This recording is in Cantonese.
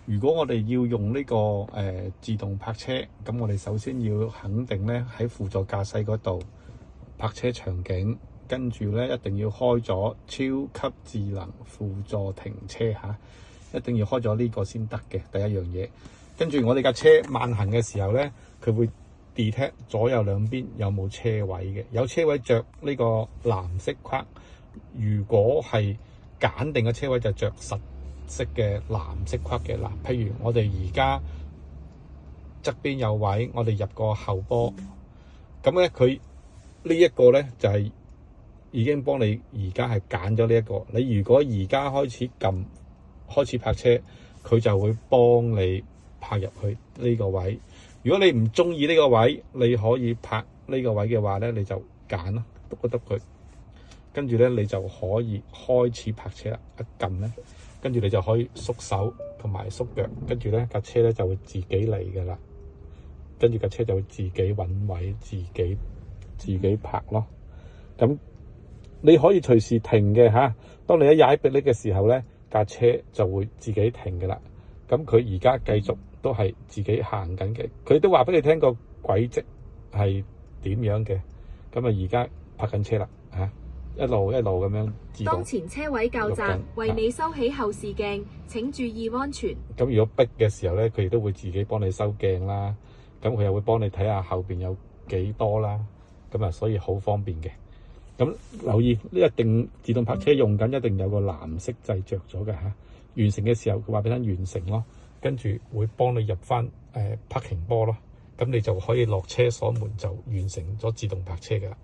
如果我哋要用呢個自動泊車，咁我哋首先要肯定咧喺輔助駕駛嗰度泊車場景，跟住咧一定要開咗超級智能輔助停車嚇，一定要開咗呢個先得嘅第一樣嘢。跟住我哋架車慢行嘅時候咧，佢會 detect 左右兩邊有冇車位嘅，有車位着呢個藍色框。如果係揀定嘅車位就着實色嘅藍色框嘅嗱，譬如我哋而家側邊有位，我哋入個後波，咁咧佢呢一個咧就係已經幫你而家係揀咗呢一個。你如果而家開始泊車，佢就會幫你泊入去呢個位。如果你唔中意呢個位，你可以泊呢個位嘅話咧，你就揀啦，篤一篤佢，跟住咧你就可以開始泊車啦。一撳咧，跟住你就可以縮手同埋縮腳，跟住咧架車咧就會自己嚟噶啦。跟住架車就會自己揾位，自己泊咯。咁你可以隨時停嘅嚇。當你一踩迫力嘅時候咧，架車就會自己停嘅啦。咁佢而家繼續都係自己行緊嘅，佢都話俾你聽個軌跡係點樣嘅。咁啊，而家泊緊車啦嚇，一路咁樣自動。當前車位較窄，為你收起後視鏡，請注意安全。咁如果逼嘅時候咧，佢亦都會自己幫你收鏡啦。咁佢又會幫你睇下後邊有幾多啦。咁啊，所以好方便嘅。咁留意呢，一定自動泊車用緊，一定有個藍色掣着咗嘅嚇。完成嘅時候，佢話俾你聽完成咯，跟住會幫你入翻parking波咯。咁你就可以落車鎖門，就完成咗自動泊車嘅啦。